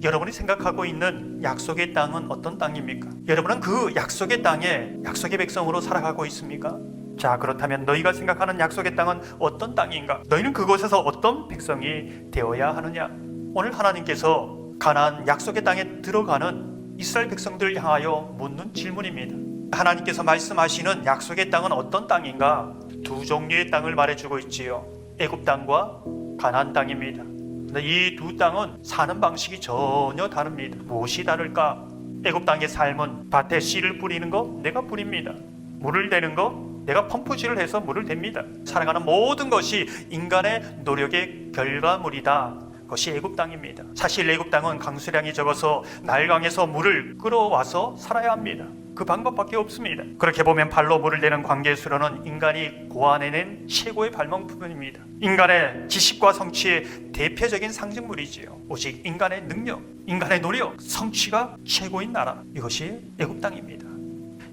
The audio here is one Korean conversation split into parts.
여러분이 생각하고 있는 약속의 땅은 어떤 땅입니까? 여러분은 그 약속의 땅에 약속의 백성으로 살아가고 있습니까? 자, 그렇다면 너희가 생각하는 약속의 땅은 어떤 땅인가? 너희는 그곳에서 어떤 백성이 되어야 하느냐? 오늘 하나님께서 가나안 약속의 땅에 들어가는 이스라엘 백성들을 향하여 묻는 질문입니다. 하나님께서 말씀하시는 약속의 땅은 어떤 땅인가? 두 종류의 땅을 말해주고 있지요. 애굽 땅과 가나안 땅입니다. 이 두 땅은 사는 방식이 전혀 다릅니다. 무엇이 다를까? 애굽 땅의 삶은 밭에 씨를 뿌리는 거 내가 뿌립니다. 물을 대는 거 내가 펌프질을 해서 물을 댑니다. 살아가는 모든 것이 인간의 노력의 결과물이다. 그것이 애굽 땅입니다. 사실 애굽 땅은 강수량이 적어서 나일강에서 물을 끌어와서 살아야 합니다. 그 방법밖에 없습니다. 그렇게 보면 발로 물을 대는 광계수로는 인간이 고안해낸 최고의 발명품입니다. 인간의 지식과 성취의 대표적인 상징물이지요. 오직 인간의 능력, 인간의 노력, 성취가 최고인 나라, 이것이 애굽 땅입니다.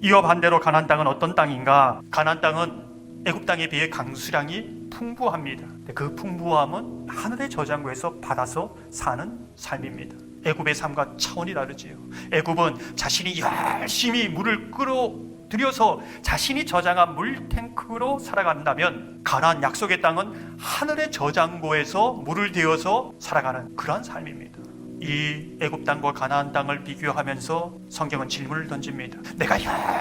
이와 반대로 가나안 땅은 어떤 땅인가? 가나안 땅은 애굽 땅에 비해 강수량이 풍부합니다. 그 풍부함은 하늘의 저장고에서 받아서 사는 삶입니다. 애굽의 삶과 차원이 다르지요. 애굽은 자신이 열심히 물을 끌어들여서 자신이 저장한 물탱크로 살아간다면, 가나안 약속의 땅은 하늘의 저장고에서 물을 대어서 살아가는 그러한 삶입니다. 이 애굽 땅과 가나안 땅을 비교하면서 성경은 질문을 던집니다. 내가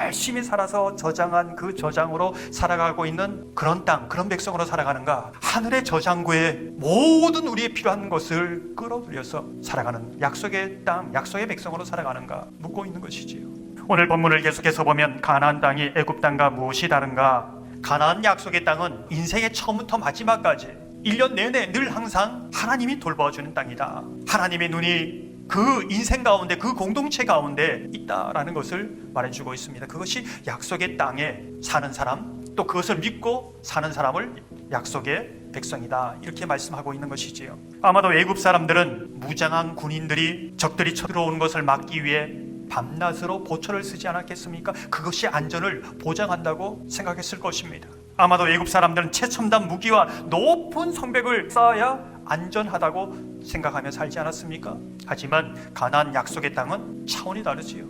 열심히 살아서 저장한 그 저장으로 살아가고 있는 그런 땅, 그런 백성으로 살아가는가? 하늘의 저장고에 모든 우리의 필요한 것을 끌어들여서 살아가는 약속의 땅, 약속의 백성으로 살아가는가? 묻고 있는 것이지요. 오늘 본문을 계속해서 보면 가나안 땅이 애굽 땅과 무엇이 다른가? 가나안 약속의 땅은 인생의 처음부터 마지막까지 1년 내내 늘 항상 하나님이 돌봐주는 땅이다. 하나님의 눈이 그 인생 가운데, 그 공동체 가운데 있다라는 것을 말해주고 있습니다. 그것이 약속의 땅에 사는 사람, 또 그것을 믿고 사는 사람을 약속의 백성이다, 이렇게 말씀하고 있는 것이지요. 아마도 애굽 사람들은 무장한 군인들이 적들이 쳐들어오는 것을 막기 위해 밤낮으로 보초를 쓰지 않았겠습니까? 그것이 안전을 보장한다고 생각했을 것입니다. 아마도 애굽 사람들은 최첨단 무기와 높은 성벽을 쌓아야 안전하다고 생각하며 살지 않았습니까? 하지만 가나안 약속의 땅은 차원이 다르지요.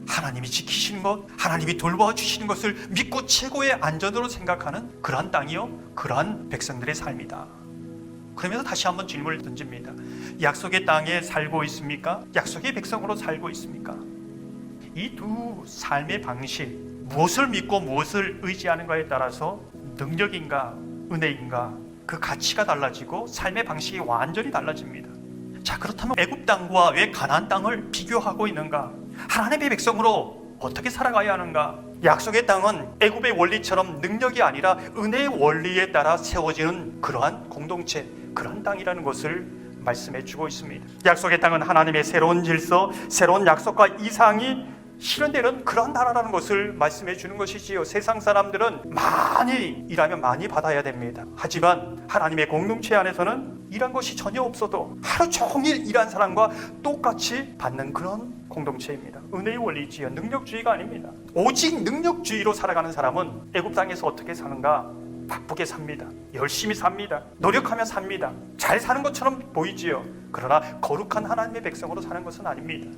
하나님이 지키시는 것, 하나님이 돌봐주시는 것을 믿고 최고의 안전으로 생각하는 그러한 땅이요, 그러한 백성들의 삶이다. 그러면서 다시 한번 질문을 던집니다. 약속의 땅에 살고 있습니까? 약속의 백성으로 살고 있습니까? 이 두 삶의 방식, 무엇을 믿고 무엇을 의지하는가에 따라서 능력인가 은혜인가, 그 가치가 달라지고 삶의 방식이 완전히 달라집니다. 자, 그렇다면 애굽 땅과 왜 가나안 땅을 비교하고 있는가? 하나님의 백성으로 어떻게 살아가야 하는가? 약속의 땅은 애굽의 원리처럼 능력이 아니라 은혜의 원리에 따라 세워지는 그러한 공동체, 그러한 땅이라는 것을 말씀해 주고 있습니다. 약속의 땅은 하나님의 새로운 질서, 새로운 약속과 이상이 실현되는 그런 나라라는 것을 말씀해 주는 것이지요. 세상 사람들은 많이 일하면 많이 받아야 됩니다. 하지만 하나님의 공동체 안에서는 일한 것이 전혀 없어도 하루 종일 일한 사람과 똑같이 받는 그런 공동체입니다. 은혜의 원리지요. 능력주의가 아닙니다. 오직 능력주의로 살아가는 사람은 애굽 땅에서 어떻게 사는가? 바쁘게 삽니다. 열심히 삽니다. 노력하며 삽니다. 잘 사는 것처럼 보이지요. 그러나 거룩한 하나님의 백성으로 사는 것은 아닙니다.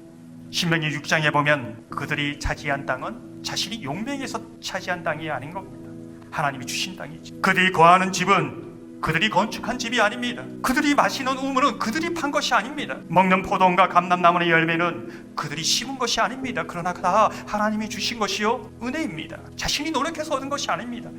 신명기 6장에 보면 그들이 차지한 땅은 자신이 용맹해서 차지한 땅이 아닌 겁니다. 하나님이 주신 땅이지. 그들이 거하는 집은 그들이 건축한 집이 아닙니다. 그들이 마시는 우물은 그들이 판 것이 아닙니다. 먹는 포도원과 감람나무의 열매는 그들이 심은 것이 아닙니다. 그러나 다 하나님이 주신 것이요, 은혜입니다. 자신이 노력해서 얻은 것이 아닙니다.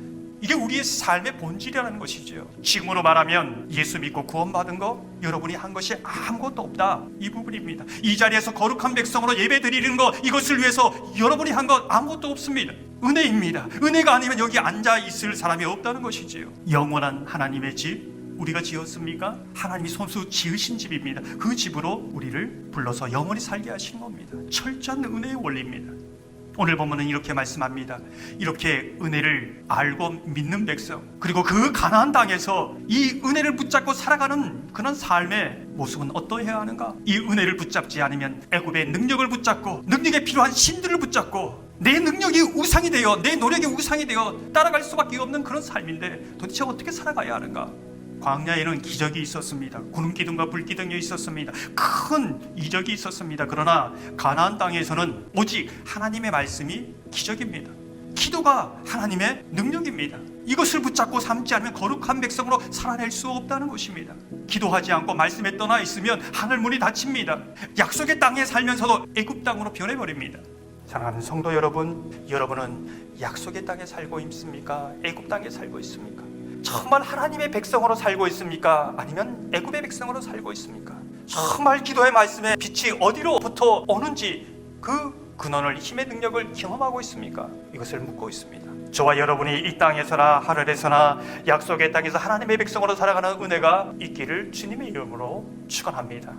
이게 우리의 삶의 본질이라는 것이죠. 지금으로 말하면 예수 믿고 구원받은 거, 여러분이 한 것이 아무것도 없다, 이 부분입니다. 이 자리에서 거룩한 백성으로 예배 드리는 거, 이것을 위해서 여러분이 한 것 아무것도 없습니다. 은혜입니다. 은혜가 아니면 여기 앉아 있을 사람이 없다는 것이지요. 영원한 하나님의 집, 우리가 지었습니까? 하나님이 손수 지으신 집입니다. 그 집으로 우리를 불러서 영원히 살게 하신 겁니다. 철저한 은혜의 원리입니다. 오늘 본문은 이렇게 말씀합니다. 이렇게 은혜를 알고 믿는 백성, 그리고 그 가나안 땅에서 이 은혜를 붙잡고 살아가는 그런 삶의 모습은 어떠해야 하는가? 이 은혜를 붙잡지 않으면 애굽의 능력을 붙잡고, 능력에 필요한 신들을 붙잡고, 내 능력이 우상이 되어, 내 노력이 우상이 되어 따라갈 수밖에 없는 그런 삶인데 도대체 어떻게 살아가야 하는가? 광야에는 기적이 있었습니다. 구름 기둥과 불 기둥이 있었습니다. 큰 이적이 있었습니다. 그러나 가나안 땅에서는 오직 하나님의 말씀이 기적입니다. 기도가 하나님의 능력입니다. 이것을 붙잡고 삼지 않으면 거룩한 백성으로 살아낼 수 없다는 것입니다. 기도하지 않고 말씀에 떠나 있으면 하늘 문이 닫힙니다. 약속의 땅에 살면서도 애굽 땅으로 변해버립니다. 사랑하는 성도 여러분, 여러분은 약속의 땅에 살고 있습니까? 애굽 땅에 살고 있습니까? 정말 하나님의 백성으로 살고 있습니까? 아니면 애굽의 백성으로 살고 있습니까? 정말 기도의 말씀에 빛이 어디로부터 오는지 그 근원을, 힘의 능력을 경험하고 있습니까? 이것을 묻고 있습니다. 저와 여러분이 이 땅에서나 하늘에서나 약속의 땅에서 하나님의 백성으로 살아가는 은혜가 있기를 주님의 이름으로 축원합니다.